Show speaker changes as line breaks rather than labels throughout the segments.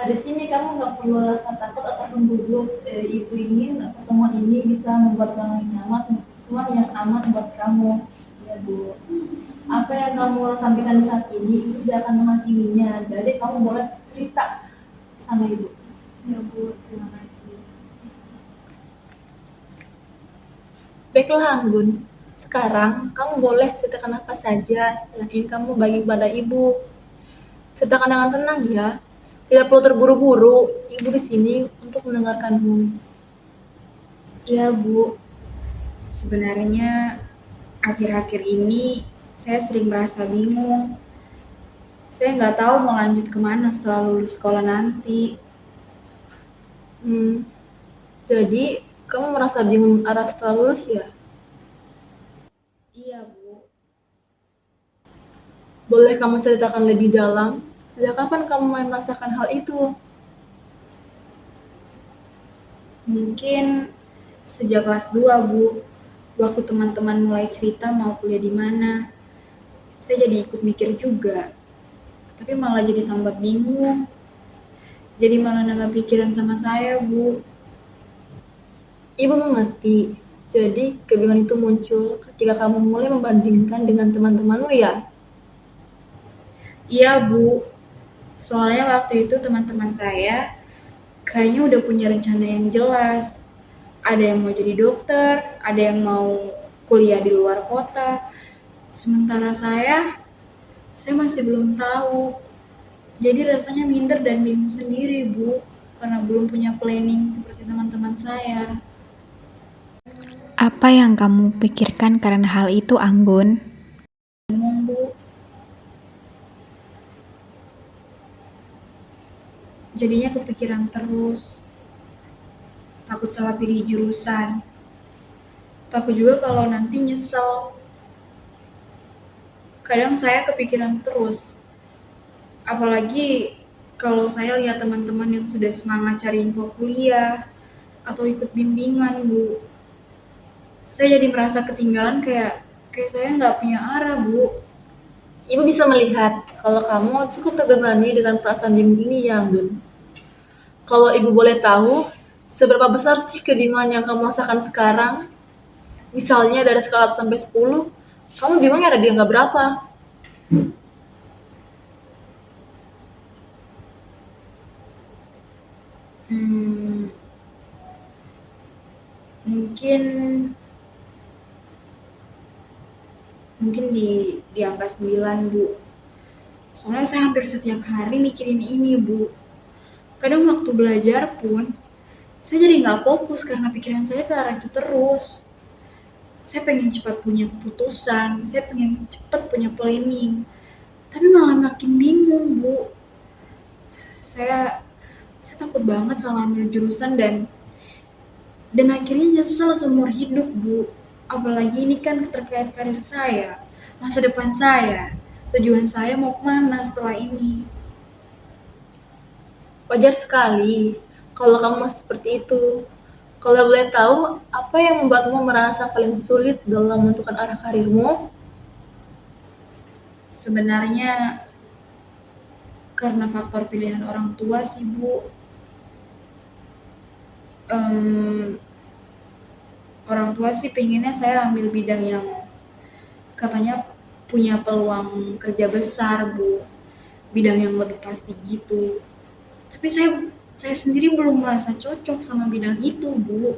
Di sini kamu nggak perlu rasa takut ataupun gugup. Ibu ingin pertemuan ini bisa membuat kamu nyaman, pertemuan yang aman buat kamu. Ya Bu, apa yang kamu sampaikan saat ini itu tidak akan menghakiminya. Jadi kamu boleh cerita sama ibu. Ya Bu, terima kasih. Baiklah Anggun, sekarang kamu boleh ceritakan apa saja yang ingin kamu bagi kepada ibu. Ceritakan dengan tenang ya. Tidak perlu terburu-buru. Ibu di sini untuk mendengarkanmu.
Iya, Bu. Sebenarnya akhir-akhir ini saya sering merasa bingung. Saya nggak tahu mau lanjut kemana setelah lulus sekolah nanti.
Hmm, jadi kamu merasa bingung arah setelah lulus ya?
Iya, Bu.
Boleh kamu ceritakan lebih dalam? Sejak kapan kamu mulai merasakan hal itu?
Mungkin sejak kelas 2, Bu. Waktu teman-teman mulai cerita mau kuliah di mana, saya jadi ikut mikir juga. Tapi malah jadi tambah bingung. Jadi malah nambah pikiran sama saya, Bu.
Ibu mengerti. Jadi kebingungan itu muncul ketika kamu mulai membandingkan dengan teman-temanmu ya?
Iya, Bu. Soalnya waktu itu teman-teman saya kayaknya udah punya rencana yang jelas. Ada yang mau jadi dokter, ada yang mau kuliah di luar kota. Sementara saya masih belum tahu. Jadi rasanya minder dan bingung sendiri, Bu, karena belum punya planning seperti teman-teman saya.
Apa yang kamu pikirkan karena hal itu, Anggun?
Bingung, Bu. Jadinya kepikiran terus. Takut salah pilih jurusan. Takut juga kalau nanti nyesel. Kadang saya kepikiran terus. Apalagi kalau saya lihat teman-teman yang sudah semangat cari info kuliah atau ikut bimbingan, Bu. Saya jadi merasa ketinggalan kayak saya nggak punya arah, Bu.
Ibu bisa melihat kalau kamu cukup terbebani dengan perasaan bingung ini ya, Anggun. Kalau ibu boleh tahu, seberapa besar sih kebingungan yang kamu rasakan sekarang? Misalnya dari skala 1 sampai 10, kamu bingungnya ada di angka berapa?
Hmm, mungkin mungkin di angka 9, Bu. Soalnya saya hampir setiap hari mikirin ini, Bu. Kadang waktu belajar pun saya jadi nggak fokus karena pikiran saya ke arah itu terus. Saya pengen cepat punya keputusan, saya pengen cepat punya planning, tapi malah makin bingung, Bu. Saya saya takut banget salah ambil jurusan dan akhirnya nyesel seumur hidup, Bu. Apalagi ini kan terkait karir saya, masa depan saya, tujuan saya mau kemana setelah ini.
Wajar sekali kalau kamu masih seperti itu. Kalau boleh tahu, apa yang membuatmu merasa paling sulit dalam menentukan arah karirmu?
Sebenarnya karena faktor pilihan orang tua sih, Bu. Em, Orang tua sih pengennya saya ambil bidang yang katanya punya peluang kerja besar, Bu. Bidang yang lebih pasti gitu. Tapi saya sendiri belum merasa cocok sama bidang itu, Bu.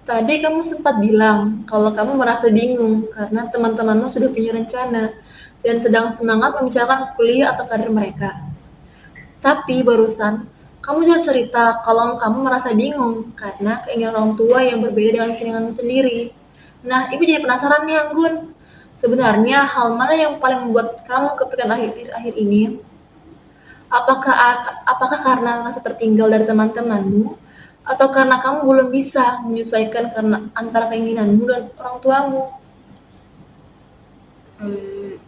Tadi kamu sempat bilang kalau kamu merasa bingung karena teman-temanmu sudah punya rencana dan sedang semangat membicarakan kuliah atau karir mereka. Tapi barusan kamu juga cerita kalau kamu merasa bingung karena keinginan orang tua yang berbeda dengan keinginanmu sendiri. Nah, ibu jadi penasaran nih, Anggun. Sebenarnya hal mana yang paling membuat kamu kepikiran akhir-akhir ini? Apakah karena rasa tertinggal dari teman-temanmu atau karena kamu belum bisa menyesuaikan karena antara keinginanmu dan orang tuamu?
Em,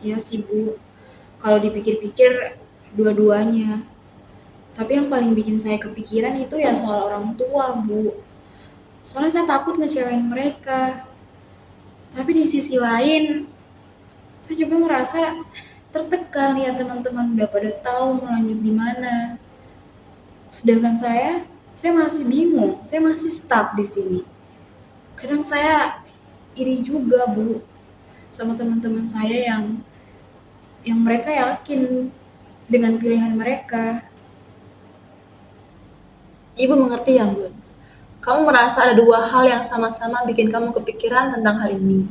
ya sih, Bu. Kalau dipikir-pikir dua-duanya. Tapi yang paling bikin saya kepikiran itu ya soal orang tua, Bu. Soalnya saya takut ngecewain mereka. Tapi di sisi lain, saya juga ngerasa tertekan lihat teman-teman udah pada tahu mau lanjut di mana. Sedangkan saya masih bingung, saya masih stuck di sini. Kadang saya iri juga, Bu, sama teman-teman saya yang mereka yakin dengan pilihan mereka.
Ibu mengerti ya, Bun. Kamu merasa ada dua hal yang sama-sama bikin kamu kepikiran tentang hal ini.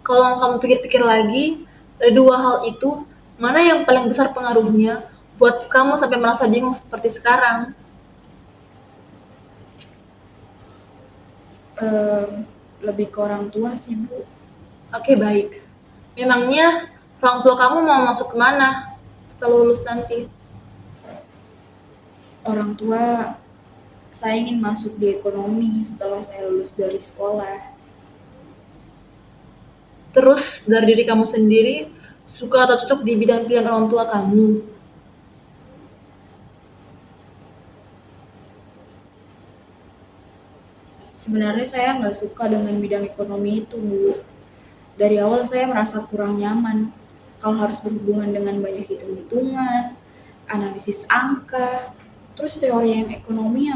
Kalau kamu pikir-pikir lagi, dari dua hal itu, mana yang paling besar pengaruhnya buat kamu sampai merasa bingung seperti sekarang?
Lebih ke orang tua sih, Bu.
Oke, baik. Memangnya orang tua kamu mau masuk kemana setelah lulus nanti?
Orang tua saya ingin masuk di ekonomi setelah saya lulus dari sekolah.
Terus dari diri kamu sendiri, suka atau cocok di bidang pilihan orang tua kamu?
Sebenarnya saya nggak suka dengan bidang ekonomi itu, Bu. Dari awal saya merasa kurang nyaman kalau harus berhubungan dengan banyak hitung-hitungan, analisis angka, terus teori yang ekonomi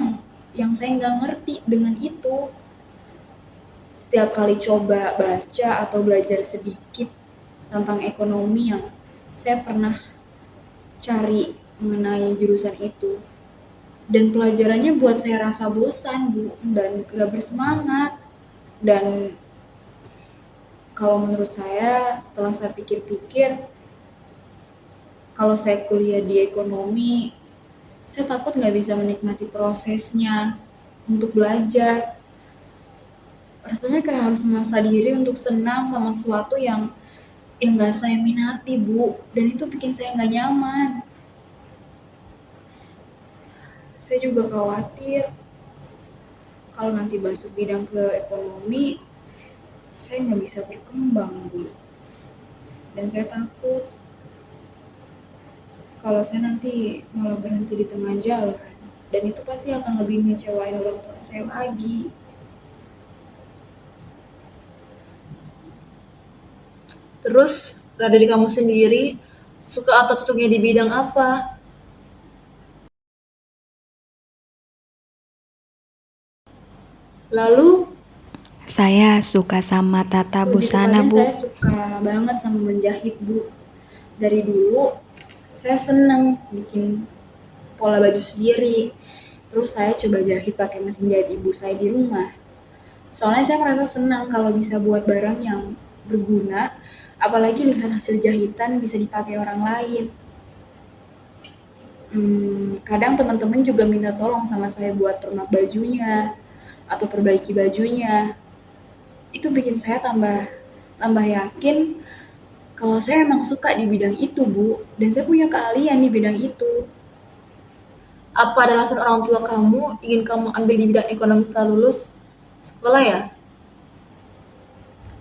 yang saya nggak ngerti dengan itu. Setiap kali coba baca atau belajar sedikit tentang ekonomi yang saya pernah cari mengenai jurusan itu, dan pelajarannya buat saya rasa bosan, Bu, dan gak bersemangat. Dan kalau menurut saya, setelah saya pikir-pikir, kalau saya kuliah di ekonomi, saya takut nggak bisa menikmati prosesnya untuk belajar. Rasanya kayak harus memaksa diri untuk senang sama sesuatu yang nggak saya minati, Bu. Dan itu bikin saya nggak nyaman. Saya juga khawatir kalau nanti masuk bidang ke ekonomi, saya nggak bisa berkembang, Bu. Dan saya takut kalau saya nanti malah berhenti di tengah jalan. Dan itu pasti akan lebih ngecewain orang tua saya lagi.
Terus dari diri kamu sendiri, suka atau cocoknya di bidang apa? Lalu,
Saya suka sama tata
Lebih
busana,
tepatnya
Bu.
saya suka banget sama menjahit, Bu. Dari dulu saya seneng bikin pola baju sendiri. Terus saya coba jahit pakai mesin jahit ibu saya di rumah. Soalnya saya merasa senang kalau bisa buat barang yang berguna, apalagi lihat hasil jahitan bisa dipakai orang lain. Kadang teman-teman juga minta tolong sama saya buat permak bajunya atau perbaiki bajunya. Itu bikin saya tambah tambah yakin kalau saya emang suka di bidang itu, Bu, dan saya punya keahlian di bidang itu.
apa ada alasan orang tua kamu ingin kamu ambil di bidang ekonomi setelah lulus sekolah ya?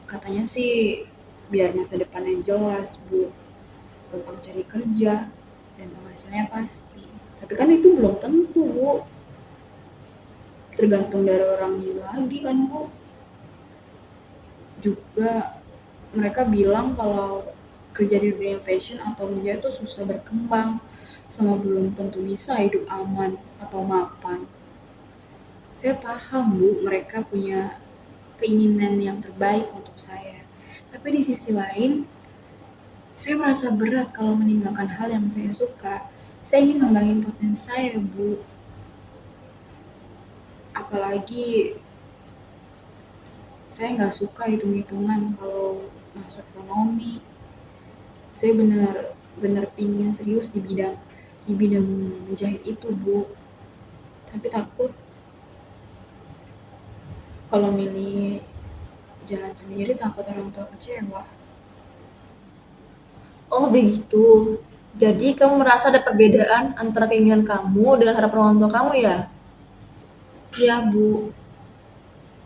Katanya sih biar masa depannya jelas, Bu, gampang cari kerja dan penghasilannya pasti. Tapi kan itu belum tentu, Bu. Tergantung dari orangnya lagi kan, Bu. Juga mereka bilang kalau kerja di dunia fashion atau media itu susah berkembang, sama belum tentu bisa hidup aman atau mapan. Saya paham, Bu, mereka punya keinginan yang terbaik untuk saya. Tapi di sisi lain, saya merasa berat kalau meninggalkan hal yang saya suka. Saya ingin ngembangin potensi saya, Bu. Apalagi saya nggak suka hitung-hitungan kalau masuk ekonomi. Saya benar-benar pingin serius di bidang menjahit itu, Bu. Tapi takut kalau milih jalan sendiri takut orang tua kecewa.
Oh begitu. Jadi kamu merasa ada perbedaan antara keinginan kamu dengan harapan orang tua kamu ya?
Ya, Bu,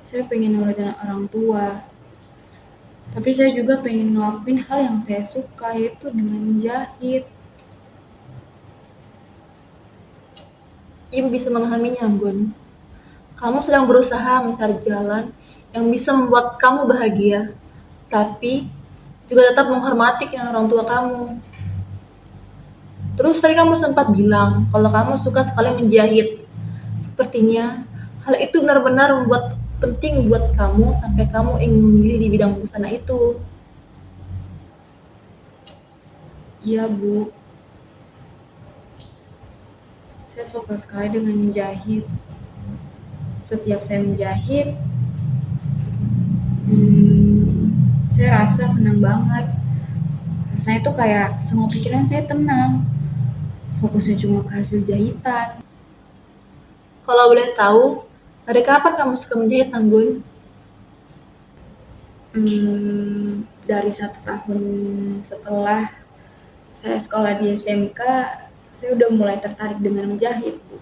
saya pengen nurutin orang tua. Tapi saya juga pengen ngelakuin hal yang saya suka, yaitu dengan menjahit.
Ibu bisa memahaminya, Bun. Kamu sedang berusaha mencari jalan yang bisa membuat kamu bahagia, tapi juga tetap menghormati keinginan orang tua kamu. Terus tadi kamu sempat bilang kalau kamu suka sekali menjahit. Sepertinya hal itu benar-benar membuat penting buat kamu sampai kamu ingin memilih di bidang busana itu.
Iya Bu, saya suka sekali dengan menjahit. Setiap saya menjahit, saya rasa senang banget. Rasanya tuh kayak semua pikiran saya tenang. Fokusnya cuma ke hasil jahitan.
Kalau boleh tahu, dari kapan kamu suka menjahit, Anggun?
Dari 1 tahun setelah saya sekolah di SMK, saya udah mulai tertarik dengan menjahit, Bu.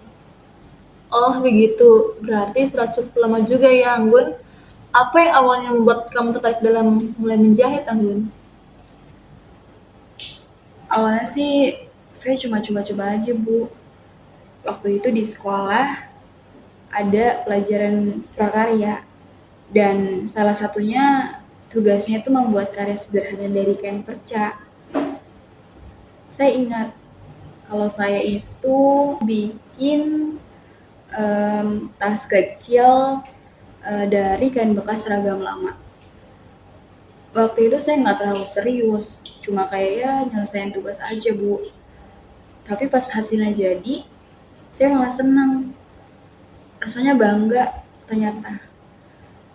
Oh begitu, berarti sudah cukup lama juga ya, Anggun. Apa yang awalnya membuat kamu tertarik dalam mulai menjahit, Anggun?
Awalnya sih saya cuma coba-coba aja, Bu. Waktu itu di sekolah ada pelajaran prakarya dan salah satunya tugasnya itu membuat karya sederhana dari kain perca. Saya ingat kalau saya itu bikin tas kecil dari kain bekas seragam lama. Waktu itu saya nggak terlalu serius, cuma kayak ya nyelesain tugas aja Bu. Tapi pas hasilnya jadi, saya malah senang, rasanya bangga ternyata.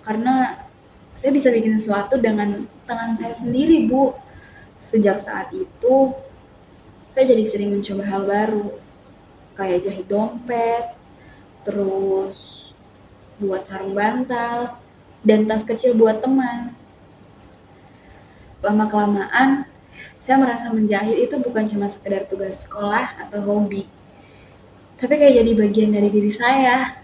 Karena saya bisa bikin sesuatu dengan tangan saya sendiri Bu. Sejak saat itu, saya jadi sering mencoba hal baru, kayak jahit dompet, terus buat sarung bantal, dan tas kecil buat teman. Lama-kelamaan, saya merasa menjahit itu bukan cuma sekedar tugas sekolah atau hobi, tapi kayak jadi bagian dari diri saya.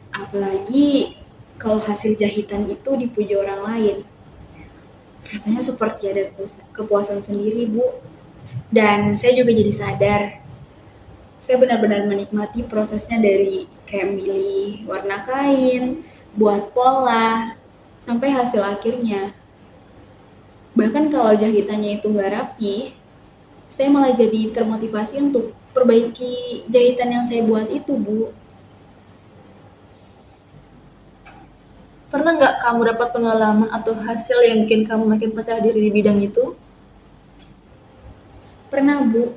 Apalagi kalau hasil jahitan itu dipuji orang lain, rasanya seperti ada kepuasan sendiri, Bu. Dan saya juga jadi sadar, saya benar-benar menikmati prosesnya dari kayak milih warna kain, buat pola, sampai hasil akhirnya. Bahkan kalau jahitannya itu nggak rapi, saya malah jadi termotivasi untuk perbaiki jahitan yang saya buat itu, Bu.
Pernah nggak kamu dapat pengalaman atau hasil yang bikin kamu makin percaya diri di bidang itu?
Pernah, Bu.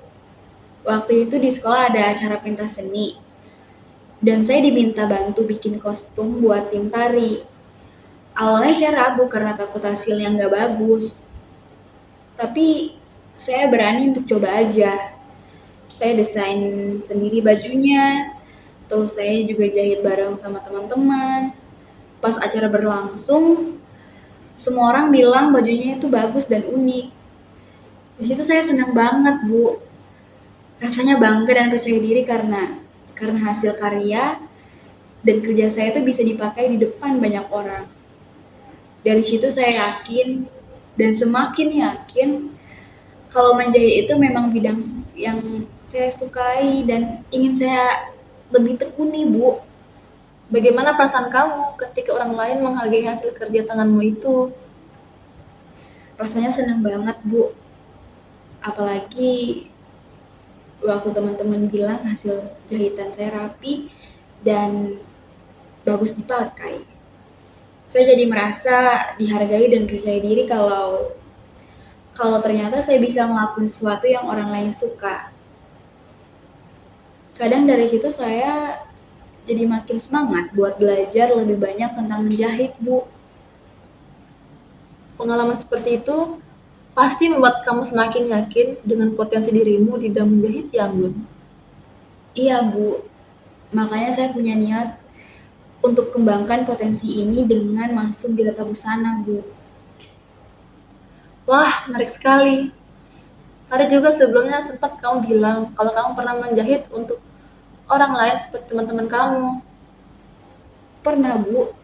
Waktu itu di sekolah ada acara pentas seni, dan saya diminta bantu bikin kostum buat tim tari. Awalnya saya ragu karena takut hasilnya nggak bagus, tapi saya berani untuk coba aja. Saya desain sendiri bajunya, terus saya juga jahit bareng sama teman-teman. Pas acara berlangsung, semua orang bilang bajunya itu bagus dan unik. Di situ saya senang banget, Bu. Rasanya bangga dan percaya diri karena hasil karya dan kerja saya itu bisa dipakai di depan banyak orang. Dari situ saya yakin dan semakin yakin kalau menjahit itu memang bidang yang saya sukai dan ingin saya lebih tekuni, Bu.
Bagaimana perasaan kamu ketika orang lain menghargai hasil kerja tanganmu itu?
Rasanya senang banget, Bu. Apalagi waktu teman-teman bilang hasil jahitan saya rapi dan bagus dipakai. Saya jadi merasa dihargai dan percaya diri kalau kalau ternyata saya bisa ngelakuin sesuatu yang orang lain suka. Kadang dari situ saya jadi makin semangat buat belajar lebih banyak tentang menjahit, Bu.
Pengalaman seperti itu pasti membuat kamu semakin yakin dengan potensi dirimu di bidang menjahit ya, Anggun.
Iya, Bu. Makanya saya punya niat untuk kembangkan potensi ini dengan masuk di tata busana, Bu.
Wah, menarik sekali. Tadi juga sebelumnya sempat kamu bilang kalau kamu pernah menjahit untuk orang lain seperti teman-teman kamu.
Pernah, Bu.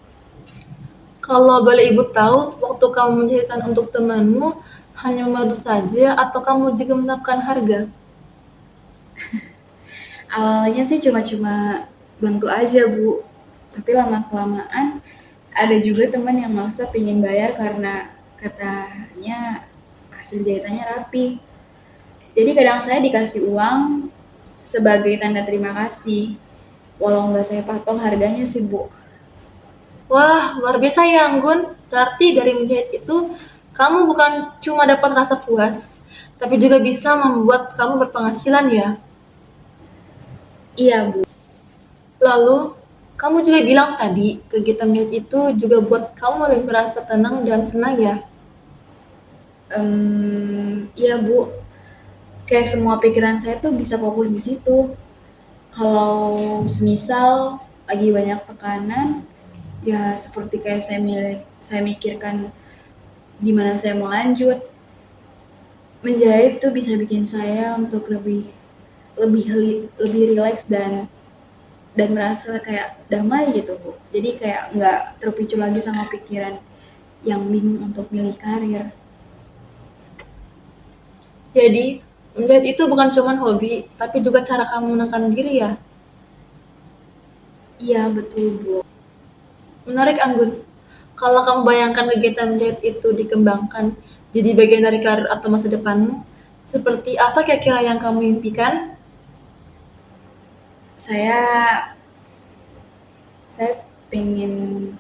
Kalau boleh ibu tahu, waktu kamu menjahitkan untuk temanmu, hanya membantu saja atau kamu juga menetapkan harga?
Awalnya sih cuma-cuma bantu aja, Bu. Tapi lama-kelamaan ada juga teman yang maksa pengen bayar karena katanya hasil jahitannya rapi. Jadi kadang saya dikasih uang sebagai tanda terima kasih, walau nggak saya patok harganya sih Bu.
Wah, luar biasa ya Anggun. Berarti dari menjahit itu, kamu bukan cuma dapat rasa puas, tapi juga bisa membuat kamu berpenghasilan ya.
Iya Bu.
Lalu, kamu juga bilang tadi, kegiatan menjahit itu juga buat kamu lebih merasa tenang dan senang ya.
Iya Bu, kayak semua pikiran saya tuh bisa fokus di situ. Kalau semisal lagi banyak tekanan, ya seperti kayak saya mikirkan di mana saya mau lanjut. Menjahit tuh bisa bikin saya untuk lebih rileks dan merasa kayak damai gitu Bu. Jadi kayak nggak terpicu lagi sama pikiran yang bingung untuk milih karir.
Jadi, menjahit itu bukan cuma hobi, tapi juga cara kamu menenangkan diri ya.
Iya betul Bu.
Menarik Anggun. Kalau kamu bayangkan kegiatan menjahit itu dikembangkan jadi bagian dari karir atau masa depanmu, seperti apa kira-kira yang kamu impikan?
Saya saya pengen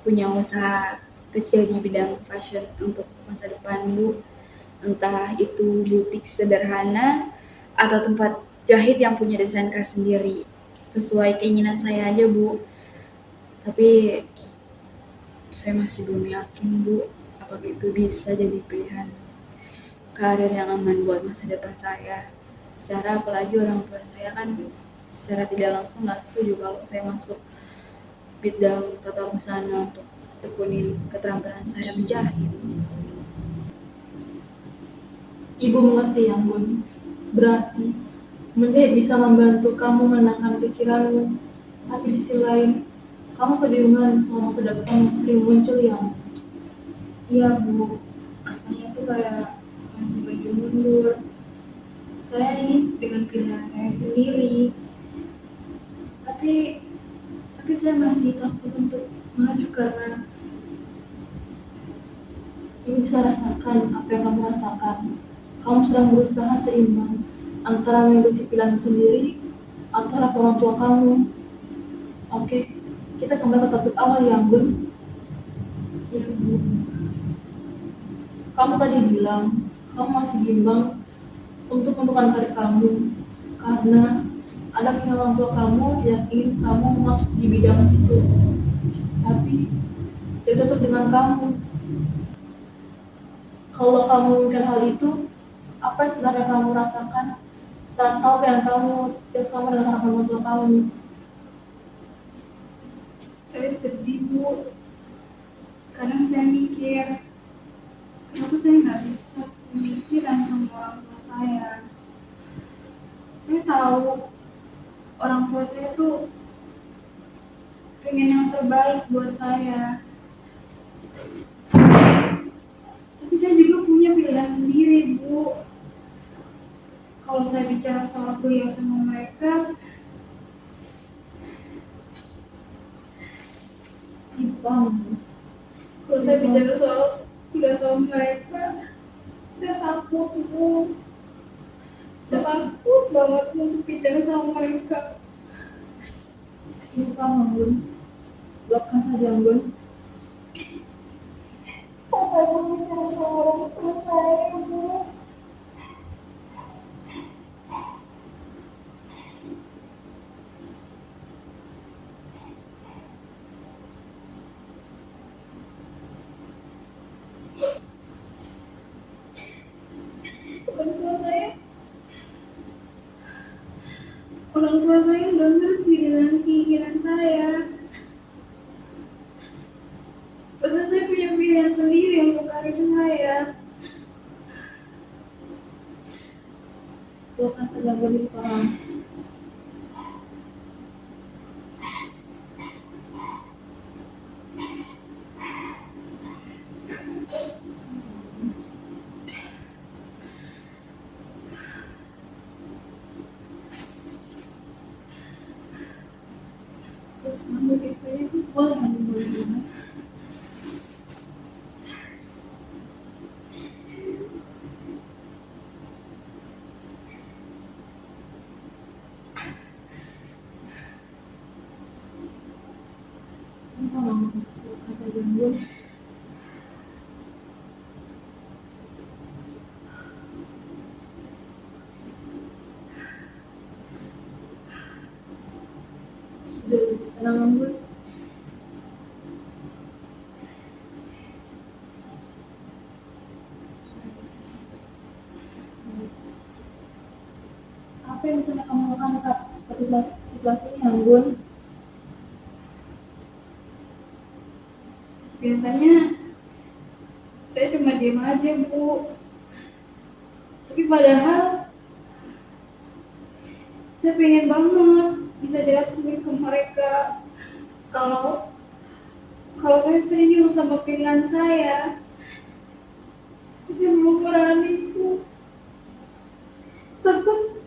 punya usaha kecil di bidang fashion untuk masa depan Bu. Entah itu butik sederhana atau tempat jahit yang punya desain khas sendiri. Sesuai keinginan saya aja Bu. Tapi saya masih belum yakin Bu apakah itu bisa jadi pilihan karir yang aman buat masa depan saya. Secara apalagi orang tua saya kan secara tidak langsung nggak setuju kalau saya masuk bidang tata busana untuk tekunin keterampilan saya menjahit.
Ibu mengerti Anggun. Berarti menjahit bisa membantu kamu menenangkan pikiranmu, tapi di sisi lain kamu kebingungan soal masa depan yang sering muncul ya.
Iya Bu, rasanya tuh kayak masih maju mundur. Saya ini dengan pilihan saya sendiri, tapi saya masih takut untuk maju karena
Ibu bisa rasakan apa yang kamu rasakan. Kamu sedang berusaha seimbang antara mengikuti pilihan sendiri atau harapan orang tua kamu. Oke, kita kembali ke topik awal ya, Anggun.
ya Bu,
Kamu tadi bilang kamu masih bimbang untuk menentukan karir kamu karena ada keinginan orang tua kamu yang ingin kamu masuk di bidang itu, tapi tidak cocok dengan kamu. Kalau kamu memikirkan hal itu, apa yang sebenarnya kamu rasakan saat tahu pilihan kamu tidak sama dengan harapan orang tua kamu?
saya sedih Bu. Kadang saya mikir, kenapa saya nggak bisa pemikiran sama orang tua saya. Saya tahu orang tua saya tuh pengen yang terbaik buat saya. Tapi saya juga punya pilihan sendiri, Bu. Kalau saya bicara soal kuliah sama mereka,
Ibu paham.
kalau saya bicara soal kuliah sama mereka, saya takut, Bu. Saya takut banget untuk bicara sama mereka.
Ibu paham, Anggun. Luapkan saja, Anggun.
Apa yang bicara sama orang tua saya, Bu? Orang tua saya, orang tua saya nggak ngerti dengan keinginan saya. Padahal saya punya pilihan sendiri untuk karir saya.
Luapkan saja, Anggun. Ibu paham.
Terus sambil saya itu
Boleh, Anggun. Boleh. bukan saja Bun. Sudah lebih tenang Bun. Apa yang bisa kamu lakukan saat seperti saat situasi ini Bun?
Biasanya saya cuma diam aja, Bu. Tapi padahal saya pengen banget bisa jelasin ke mereka kalau kalau saya serius sama pilihan saya. Tapi saya belum berani, Bu. Takut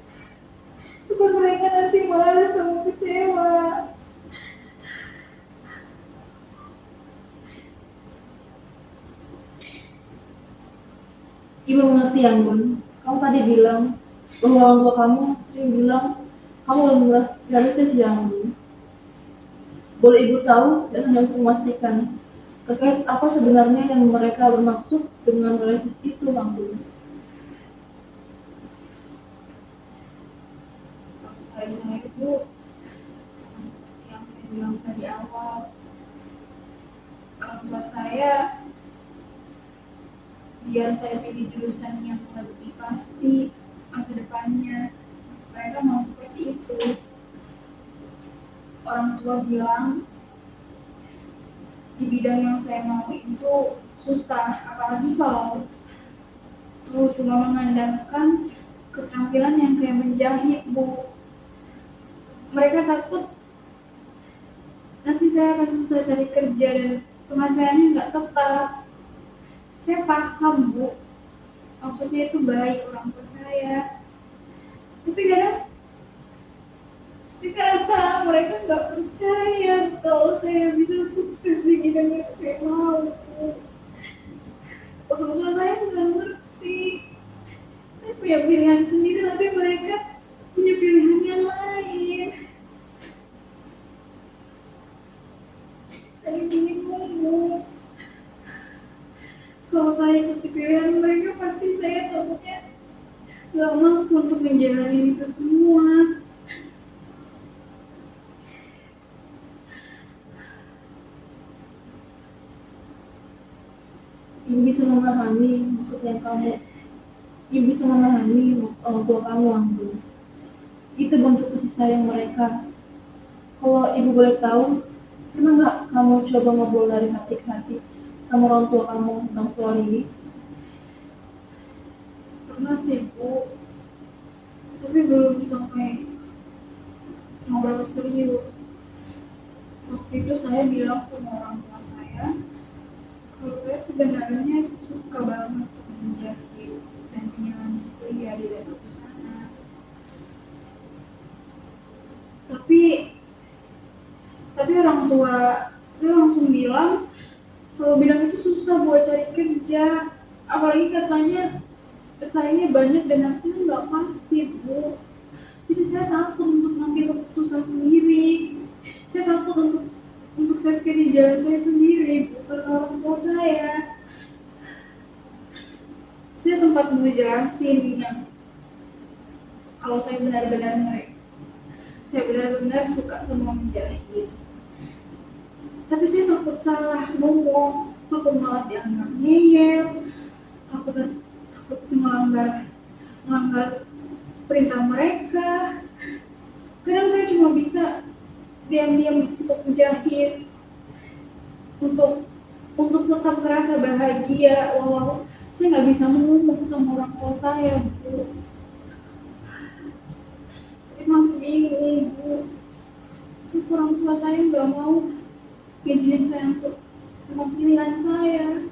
takut mereka nanti marah sama kecewa.
Ibu mengerti Bun. Kamu tadi bilang bahwa orang tua kamu sering bilang kamu belum realistis Bun. Boleh ibu tahu dan hanya untuk memastikan terkait apa sebenarnya yang mereka bermaksud dengan realistis itu Bun?
Kalau saya itu sama seperti yang saya bilang tadi awal, orang tua saya biar saya pilih jurusan yang lebih pasti masa depannya. Mereka mau seperti itu. Orang tua bilang di bidang yang saya mau itu susah, apalagi kalau cuma mengandalkan keterampilan yang kayak menjahit, Bu. Mereka takut nanti saya akan susah cari kerja dan penghasilannya nggak tetap. Saya paham, Bu, maksudnya itu baik orang tua saya, tapi kadang saya rasa mereka nggak percaya kalau saya bisa sukses di bidang yang saya mau, Bu. Orang tua saya nggak ngerti saya punya pilihan sendiri, tapi mereka punya pilihan yang lain. Saya bingung, Bu. Kalau saya ikuti pilihan mereka, pasti saya takutnya nggak mampu untuk menjalani itu semua.
Ibu bisa memahami maksud yang kamu, ibu bisa memahami maksud orang tua kamu Bun. Itu bentuk kasih sayang mereka. Kalau ibu boleh tahu, pernah nggak kamu coba ngobrol dari hati ke hati sama orang tua kamu tentang soal ini?
Pernah sih, Bu, tapi belum sampai ngobrol serius. Waktu itu saya bilang sama orang tua saya kalau saya sebenarnya suka banget sama menjahit dan ingin lanjut kuliah di daerah sana. Tapi orang tua saya langsung bilang kalau bidang itu susah buat cari kerja, apalagi katanya pesaingnya banyak dan hasilnya nggak pasti, Bu. Jadi saya takut untuk ngambil keputusan sendiri. Saya takut untuk saya pilih jalan saya sendiri, bukan orang tua saya. Saya sempat mau jelasin yang kalau saya benar-benar suka sama menjahit. Tapi saya takut salah ngomong, takut malah dianggap ngeyel, takut melanggar perintah mereka. Kadang saya cuma bisa diam-diam untuk menjahit, untuk tetap merasa bahagia walau saya nggak bisa ngomong sama orang tua saya, Bu. Saya masih bingung, Bu. Tapi orang tua saya nggak mau ngizinin saya untuk sama pilihan saya.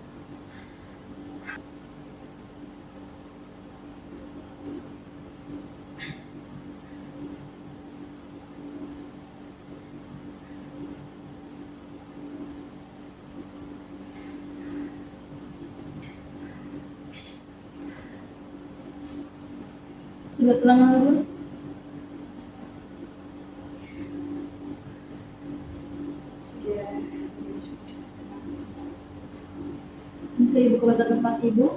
Sudah tenang Bun?
Sudah cukup.
Ibu.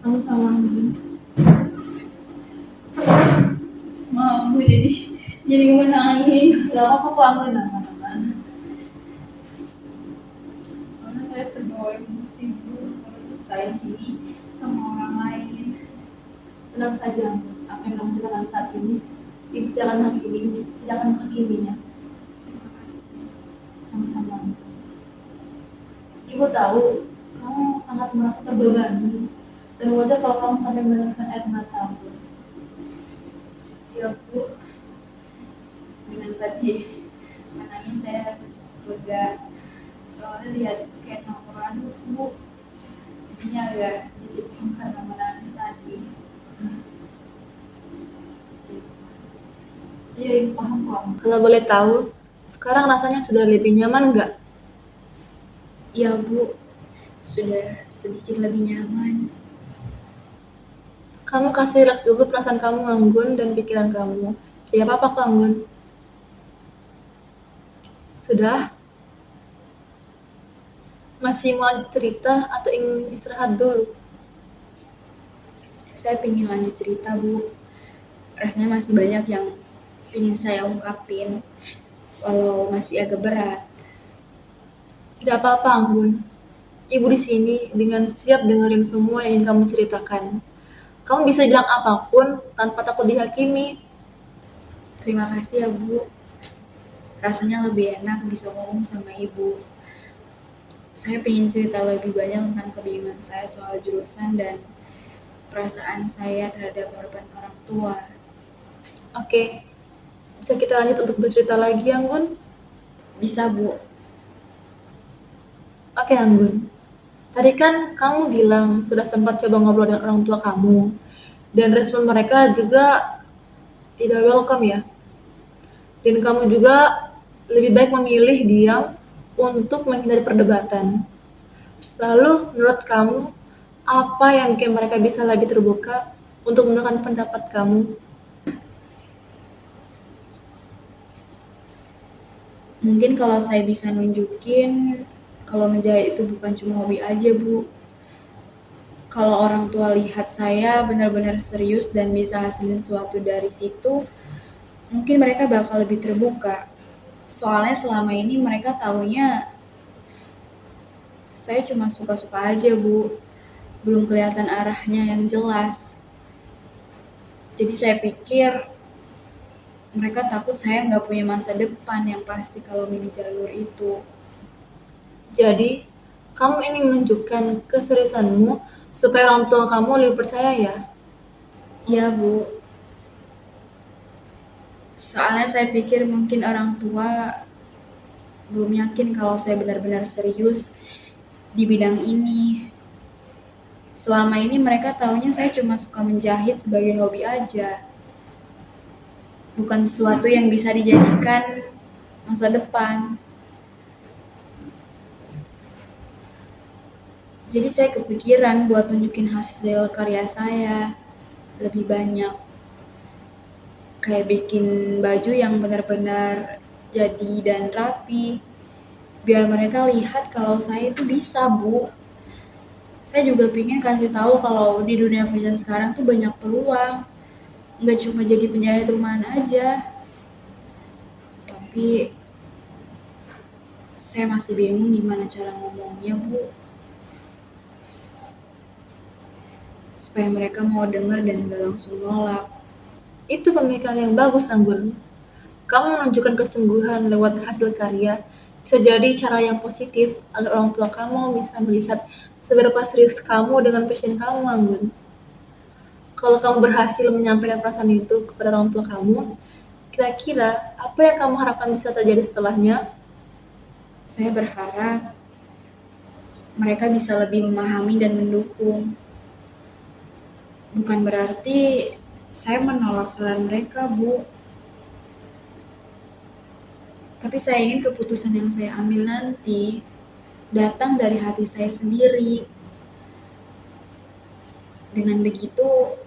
Sama-sama Anggun.
Mau Bu, jadi menangis.
Gak apa-apa kok Anggun, aman-aman.
Soalnya saya terbawa emosi Bu kalau ceritain ini sama orang lain.
Tenang saja Anggun, apa yang kamu ceritakan saat ini, Ibu tidak akan menghakiminya.
Terima kasih.
Sama-sama Anggun. Ibu tahu, kamu sangat merasa terbebani, dan wajar kalau kamu sampai meneteskan air mata Anggun.
Ya Bu, dengan tadi menangis saya rasa cukup lega. Soalnya lihat itu kayak campur aduk Bu. Jadinya agak sedikit paham karena menangis tadi.
Iya, Ibu paham kok. Kalau boleh tahu, sekarang rasanya sudah lebih nyaman nggak?
Iya Bu, sudah sedikit lebih nyaman.
Kamu kasih rileks dulu perasaan kamu Anggun dan pikiran kamu. Tidak apa-apa kok Anggun. Sudah? Masih mau lanjut cerita atau ingin istirahat dulu?
Saya pengen lanjut cerita Bu. Rasanya masih banyak yang ingin saya ungkapin, walau masih agak berat.
Tidak apa-apa Anggun. Ibu di sini dengan siap dengerin semua yang ingin kamu ceritakan. Kamu bisa bilang apapun tanpa takut dihakimi.
Terima kasih ya Bu. Rasanya lebih enak bisa ngomong sama Ibu. Saya pengen cerita lebih banyak tentang kebingungan saya soal jurusan dan perasaan saya terhadap harapan orang tua.
Oke, bisa kita lanjut untuk bercerita lagi Anggun?
Bisa Bu?
Oke Anggun. Tadi kan kamu bilang sudah sempat coba ngobrol dengan orang tua kamu. Dan respon mereka juga tidak welcome ya. Dan kamu juga lebih baik memilih diam untuk menghindari perdebatan. Lalu menurut kamu, apa yang bikin mereka bisa lebih terbuka untuk menentukan pendapat kamu?
Mungkin kalau saya bisa nunjukin kalau menjahit itu bukan cuma hobi aja Bu. Kalau orang tua lihat saya benar-benar serius dan bisa hasilin sesuatu dari situ, mungkin mereka bakal lebih terbuka. Soalnya selama ini mereka taunya saya cuma suka-suka aja Bu, belum kelihatan arahnya yang jelas. Jadi saya pikir mereka takut saya nggak punya masa depan yang pasti kalau milih jalur itu.
Jadi, kamu ingin menunjukkan keseriusanmu supaya orang tua kamu lebih percaya ya?
Iya Bu, soalnya saya pikir mungkin orang tua belum yakin kalau saya benar-benar serius di bidang ini. Selama ini mereka taunya saya cuma suka menjahit sebagai hobi aja. Bukan sesuatu yang bisa dijadikan masa depan. Jadi saya kepikiran buat tunjukin hasil karya saya lebih banyak. Kayak bikin baju yang benar-benar jadi dan rapi. Biar mereka lihat kalau saya itu bisa Bu. Saya juga pengen kasih tahu kalau di dunia fashion sekarang tuh banyak peluang. Nggak cuma jadi penjahit rumahan aja. Tapi saya masih bingung gimana cara ngomongnya Bu. Supaya mereka mau denger dan gak langsung nolak.
Itu pemikiran yang bagus, Anggun. Kamu menunjukkan kesungguhan lewat hasil karya bisa jadi cara yang positif agar orang tua kamu bisa melihat seberapa serius kamu dengan passion kamu, Anggun. Kalau kamu berhasil menyampaikan perasaan itu kepada orang tua kamu, kira-kira apa yang kamu harapkan bisa terjadi setelahnya?
Saya berharap mereka bisa lebih memahami dan mendukung. Bukan berarti saya menolak saran mereka, Bu. Tapi saya ingin keputusan yang saya ambil nanti datang dari hati saya sendiri. Dengan begitu,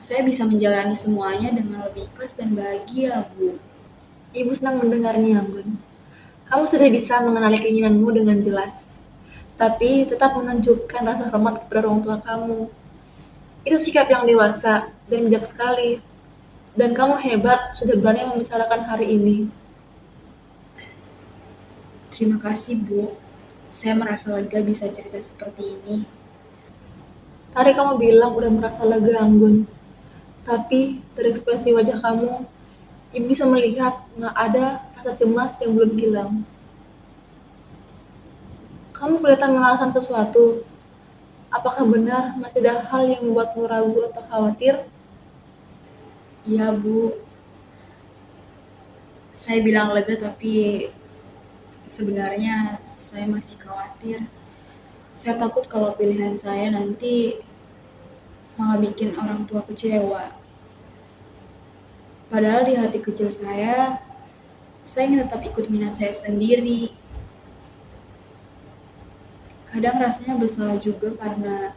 saya bisa menjalani semuanya dengan lebih ikhlas dan bahagia, Bu.
Ibu senang mendengarnya, Anggun. Kamu sudah bisa mengenali keinginanmu dengan jelas. tapi tetap menunjukkan rasa hormat kepada orang tua kamu. Itu sikap yang dewasa dan bijak sekali. Dan kamu hebat sudah berani membicarakan hari ini.
Terima kasih, Bu. Saya merasa lega bisa cerita seperti ini.
Tadi kamu bilang udah merasa lega, Anggun. Tapi dari ekspresi wajah kamu, ibu bisa melihat nggak ada rasa cemas yang belum hilang. Kamu kelihatan merasakan sesuatu. Apakah benar masih ada hal yang membuatmu ragu atau khawatir?
Iya, Bu. Saya bilang lega tapi sebenarnya saya masih khawatir. Saya takut kalau pilihan saya nanti malah bikin orang tua kecewa. Padahal di hati kecil saya ingin tetap ikut minat saya sendiri. Kadang rasanya bersalah juga karena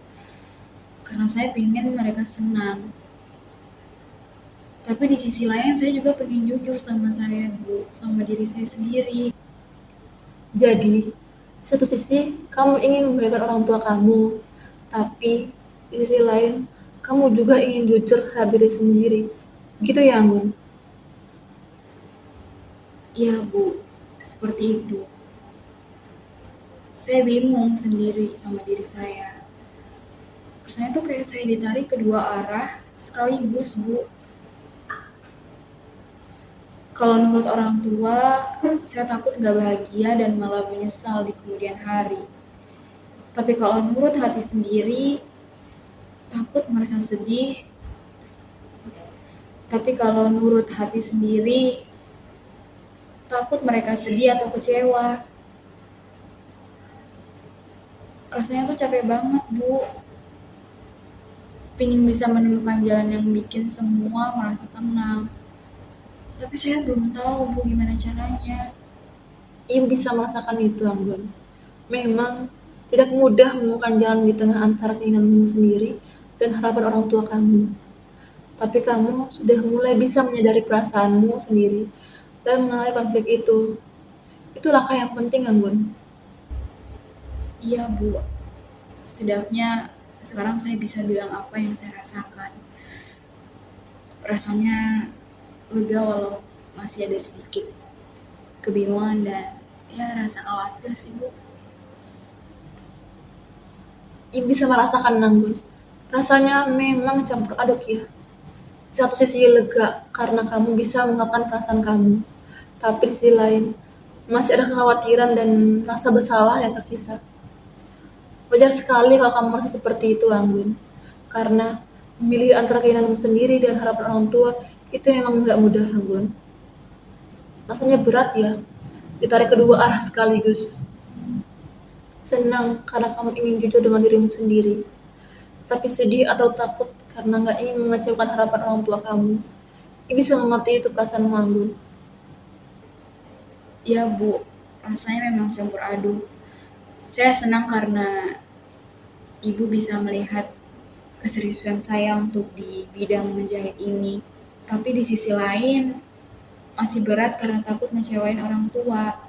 saya pengen mereka senang. Tapi di sisi lain saya juga pengen jujur sama saya, Bu, sama diri saya sendiri.
Jadi, di satu sisi kamu ingin membahagiakan orang tua kamu, tapi di sisi lain kamu juga ingin jujur terhadap diri sendiri. Gitu ya, Anggun?
Iya, Bu, seperti itu. Saya bingung sendiri sama diri saya. Rasanya tuh kayak saya ditarik kedua arah sekaligus, Bu. Kalau nurut orang tua, saya takut gak bahagia dan malah menyesal di kemudian hari. Tapi kalau nurut hati sendiri, takut merasa sedih. Tapi kalau nurut hati sendiri, takut mereka sedih atau kecewa. Rasanya tuh capek banget, Bu. Pingin bisa menemukan jalan yang bikin semua merasa tenang. Tapi saya belum tahu, Bu, gimana caranya.
Ibu bisa merasakan itu, Anggun. Memang tidak mudah menemukan jalan di tengah antara keinginanmu sendiri dan harapan orang tua kamu. Tapi kamu sudah mulai bisa menyadari perasaanmu sendiri dan mengenali konflik itu. Itu langkah yang penting, Anggun.
Iya, Bu. Setidaknya sekarang saya bisa bilang apa yang saya rasakan. Rasanya lega walau masih ada sedikit kebingungan dan ya rasa khawatir sih, Bu.
Ibu bisa merasakan, Anggun. Rasanya memang campur aduk ya. Di satu sisi lega karena kamu bisa mengungkapkan perasaan kamu. Tapi di sisi lain, masih ada kekhawatiran dan rasa bersalah yang tersisa. Wajar sekali kalau kamu merasa seperti itu, Anggun. Karena memilih antara keinginanmu sendiri dan harapan orang tua itu memang tidak mudah, Anggun. Rasanya berat ya, ditarik kedua arah sekaligus. Senang karena kamu ingin jujur dengan dirimu sendiri, tapi sedih atau takut karena nggak ingin mengecewakan harapan orang tua kamu. Ibu bisa mengerti itu perasaanmu, Anggun.
Iya, Bu. Rasanya memang campur aduk. Saya senang karena Ibu bisa melihat keseriusan saya untuk di bidang menjahit ini. Tapi di sisi lain, masih berat karena takut ngecewain orang tua.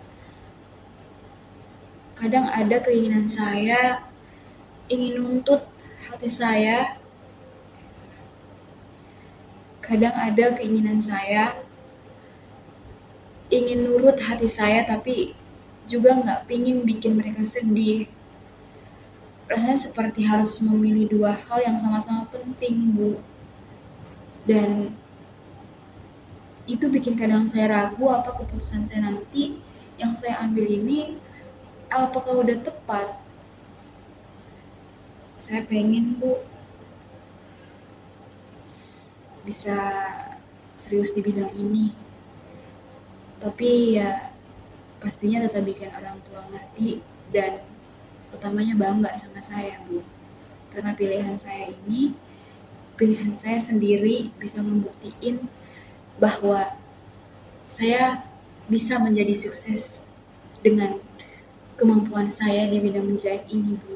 Kadang ada keinginan saya ingin nuntut hati saya. Kadang ada keinginan saya ingin nurut hati saya tapi juga nggak pingin bikin mereka sedih. Rasanya seperti harus memilih dua hal yang sama-sama penting, Bu. Dan itu bikin kadang saya ragu apa keputusan saya nanti yang saya ambil ini apakah udah tepat. Saya pengen, Bu, bisa serius di bidang ini. Tapi ya pastinya tetap bikin orang tua ngerti dan utamanya bangga sama saya, Bu. Karena pilihan saya sendiri bisa membuktiin bahwa saya bisa menjadi sukses dengan kemampuan saya di bidang menjahit ini, Bu.